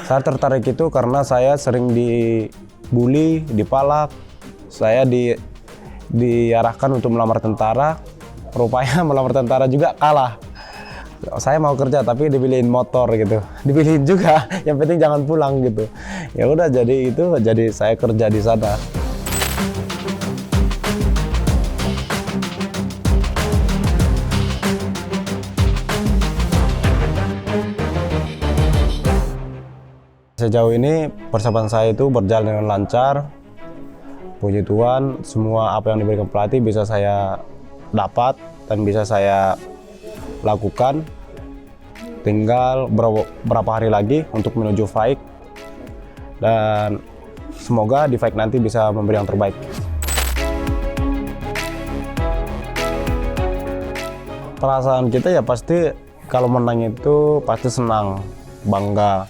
Saya tertarik itu karena saya sering dibully, dipalak. Saya diarahkan untuk melamar tentara. Rupanya melamar tentara juga kalah. Saya mau kerja tapi dipilihin motor gitu. Dipilihin juga, yang penting jangan pulang gitu. Ya udah jadi saya kerja di sana. Sejauh ini persiapan saya itu berjalan dengan lancar. Puji Tuhan, semua apa yang diberikan pelatih bisa saya dapat dan bisa saya lakukan. Tinggal berapa hari lagi untuk menuju fight, dan semoga di fight nanti bisa memberi yang terbaik. Perasaan kita ya pasti kalau menang itu pasti senang, bangga.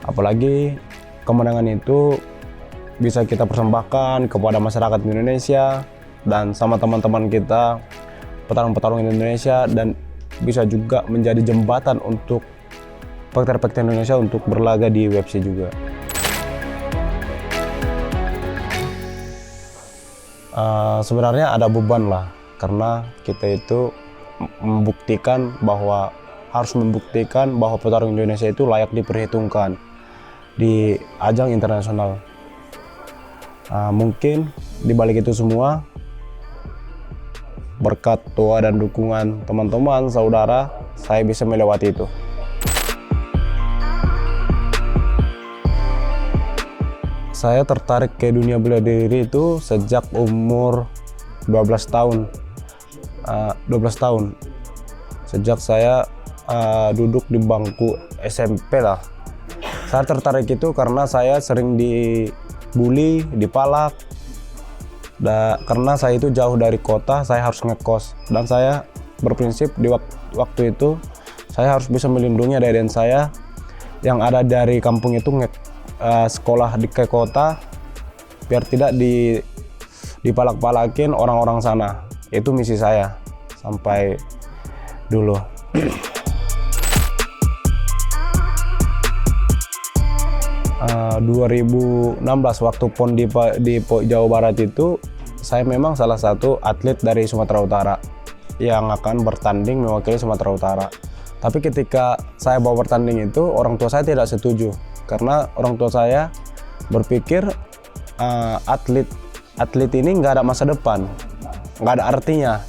Apalagi kemenangan itu bisa kita persembahkan kepada masyarakat Indonesia dan sama teman-teman kita, petarung-petarung Indonesia, dan bisa juga menjadi jembatan untuk petarung Indonesia untuk berlaga di UFC juga. Sebenarnya ada beban lah, karena kita itu harus membuktikan bahwa petarung Indonesia itu layak diperhitungkan di ajang internasional. Mungkin di balik itu semua, berkat doa dan dukungan teman-teman, saudara, saya bisa melewati itu. Saya tertarik ke dunia bela diri itu sejak umur 12 tahun. 12 tahun. Sejak saya duduk di bangku SMP lah. Saya tertarik itu karena saya sering dibully, dipalak. Karena saya itu jauh dari kota, saya harus ngekos. Dan saya berprinsip di waktu itu, saya harus bisa melindungi adik-adik saya yang ada dari kampung itu sekolah ke kota, biar tidak dipalak-palakin orang-orang sana. Itu misi saya sampai dulu. 2016 waktu PON di Jawa Barat itu, saya memang salah satu atlet dari Sumatera Utara yang akan bertanding mewakili Sumatera Utara. Tapi ketika saya bawa bertanding itu, orang tua saya tidak setuju, karena orang tua saya berpikir atlet ini nggak ada masa depan, nggak ada artinya.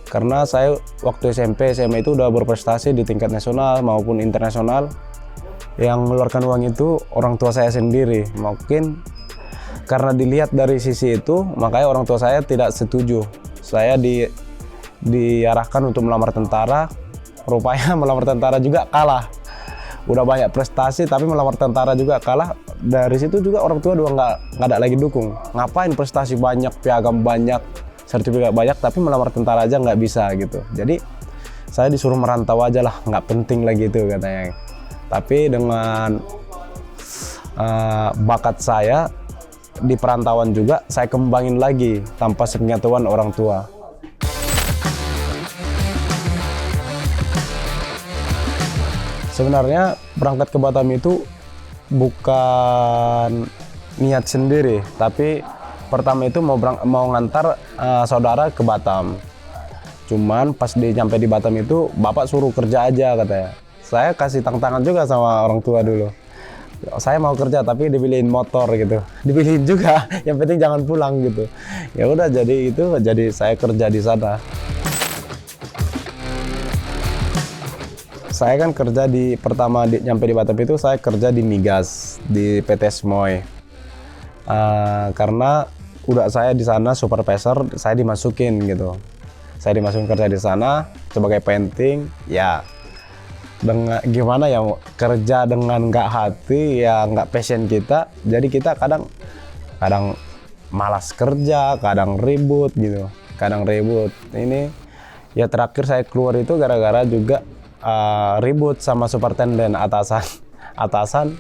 Karena saya waktu SMP, SMA itu udah berprestasi di tingkat nasional maupun internasional. Yang mengeluarkan uang itu orang tua saya sendiri. Mungkin karena dilihat dari sisi itu, makanya orang tua saya tidak setuju. Saya diarahkan untuk melamar tentara. Rupanya melamar tentara juga kalah. Udah banyak prestasi tapi melamar tentara juga kalah. Dari situ juga orang tua nggak ada lagi dukung. Ngapain prestasi banyak, piagam banyak, sertifikat banyak, tapi melamar tentara aja nggak bisa gitu. Jadi saya disuruh merantau aja lah, nggak penting lagi itu katanya. Tapi dengan bakat saya di perantauan juga, saya kembangin lagi tanpa sepengetahuan orang tua. Sebenarnya berangkat ke Batam itu bukan niat sendiri, tapi pertama itu mau ngantar saudara ke Batam. Cuman pas nyampe di Batam itu, bapak suruh kerja aja katanya. Saya kasih tantangan juga sama orang tua dulu. Saya mau kerja tapi dipilihin motor gitu. Dipilihin juga, yang penting jangan pulang gitu. Ya udah jadi saya kerja di sana. Saya kan kerja nyampe di Batam itu, saya kerja di Migas, di PT Smoy. Karena udah saya di sana supervisor, saya dimasukin gitu. Saya dimasukin kerja di sana sebagai painting, ya. Dengan gimana ya, kerja dengan nggak hati ya, nggak passion kita, jadi kita kadang malas kerja, kadang ribut gitu, ini ya. Terakhir saya keluar itu gara-gara juga ribut sama superintenden atasan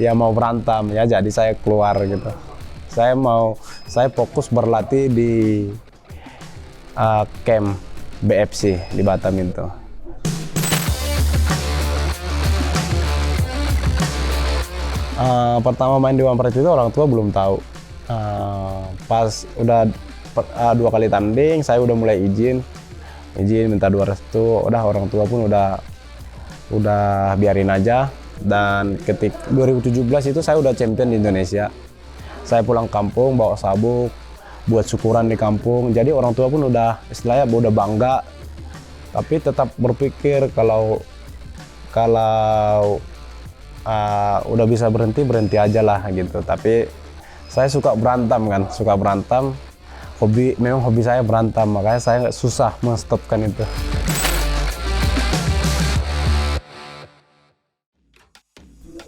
ya, mau berantem ya, jadi saya keluar gitu. Saya fokus berlatih di camp BFC di Batam itu. Pertama main di Wampret itu orang tua belum tahu. Pas udah 2 kali tanding, saya udah mulai izin minta 2 restu. Udah orang tua pun udah biarin aja. Dan ketik 2017 itu saya udah champion di Indonesia. Saya pulang kampung bawa sabuk buat syukuran di kampung. Jadi orang tua pun udah istilahnya udah bangga. Tapi tetap berpikir kalau udah bisa berhenti aja lah gitu. Tapi saya suka berantem kan, memang hobi saya berantem, makanya saya susah menstopkan itu.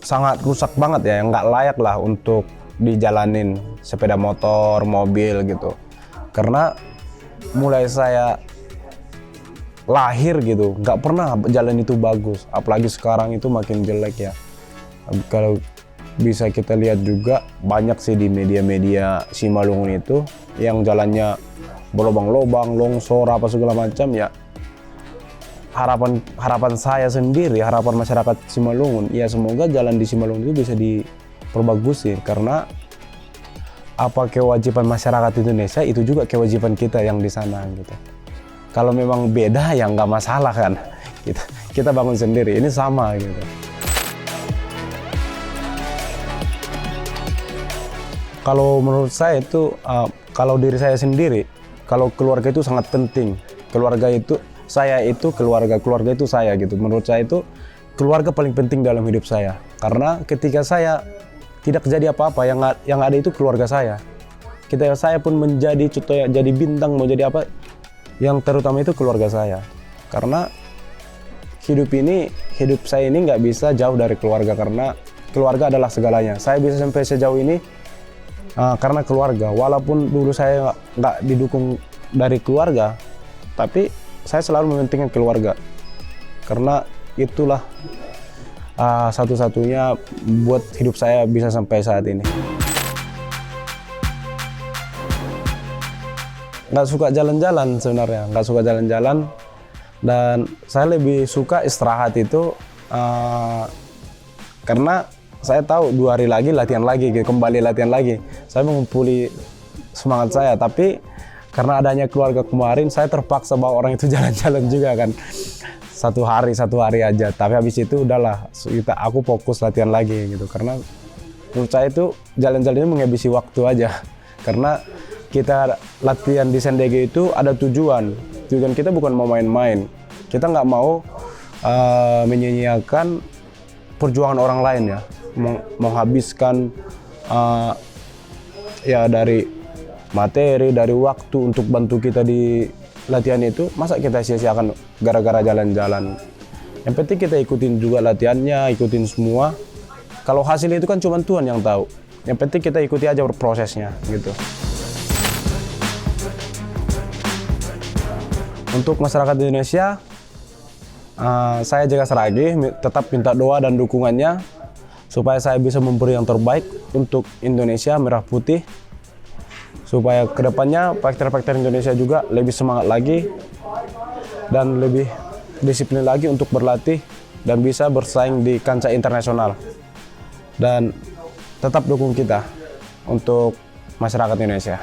Sangat rusak banget ya, nggak layak lah untuk dijalanin sepeda motor, mobil gitu. Karena mulai saya lahir gitu, nggak pernah jalan itu bagus, apalagi sekarang itu makin jelek ya. Kalau bisa kita lihat juga banyak sih di media-media Simalungun itu yang jalannya berlobang-lobang, longsor apa segala macam ya. Harapan saya sendiri, harapan masyarakat Simalungun, ya semoga jalan di Simalungun itu bisa diperbagusin, karena apa kewajiban masyarakat Indonesia itu juga kewajiban kita yang di sana gitu. Kalau memang beda ya nggak masalah kan, kita bangun sendiri, ini sama gitu. Kalau menurut saya itu, kalau diri saya sendiri, kalau keluarga itu sangat penting. Keluarga itu keluarga itu saya gitu. Menurut saya itu keluarga paling penting dalam hidup saya. Karena ketika saya tidak terjadi apa-apa, yang ada itu keluarga saya. Ketika saya pun menjadi contoh, jadi bintang, mau jadi apa, yang terutama itu keluarga saya. Karena hidup saya ini nggak bisa jauh dari keluarga, karena keluarga adalah segalanya. Saya bisa sampai sejauh ini karena keluarga. Walaupun dulu saya nggak didukung dari keluarga, tapi saya selalu mementingkan keluarga, karena itulah satu-satunya buat hidup saya bisa sampai saat ini. Nggak suka jalan-jalan sebenarnya, dan saya lebih suka istirahat itu karena saya tahu 2 hari lagi latihan lagi, kembali latihan lagi. Saya mengumpuli semangat saya, tapi karena adanya keluarga kemarin, saya terpaksa bawa orang itu jalan-jalan juga kan. Satu hari aja, tapi habis itu udahlah, aku fokus latihan lagi gitu. Karena menurut saya itu jalan-jalan ini menghabisi waktu aja. Karena kita latihan di Sendege itu ada tujuan kita bukan mau main-main. Kita nggak mau menyia-nyiakan perjuangan orang lain ya, menghabiskan ya dari materi, dari waktu untuk bantu kita di latihan itu. Masa kita sia-siakan gara-gara jalan-jalan? Yang penting kita ikutin juga latihannya, ikutin semua. Kalau hasil itu kan cuma Tuhan yang tahu. Yang penting kita ikuti aja prosesnya gitu. Untuk masyarakat Indonesia, saya jaga seragi, tetap minta doa dan dukungannya supaya saya bisa memberi yang terbaik untuk Indonesia Merah Putih, supaya kedepannya fighter-fighter Indonesia juga lebih semangat lagi dan lebih disiplin lagi untuk berlatih dan bisa bersaing di kancah internasional. Dan tetap dukung kita untuk masyarakat Indonesia.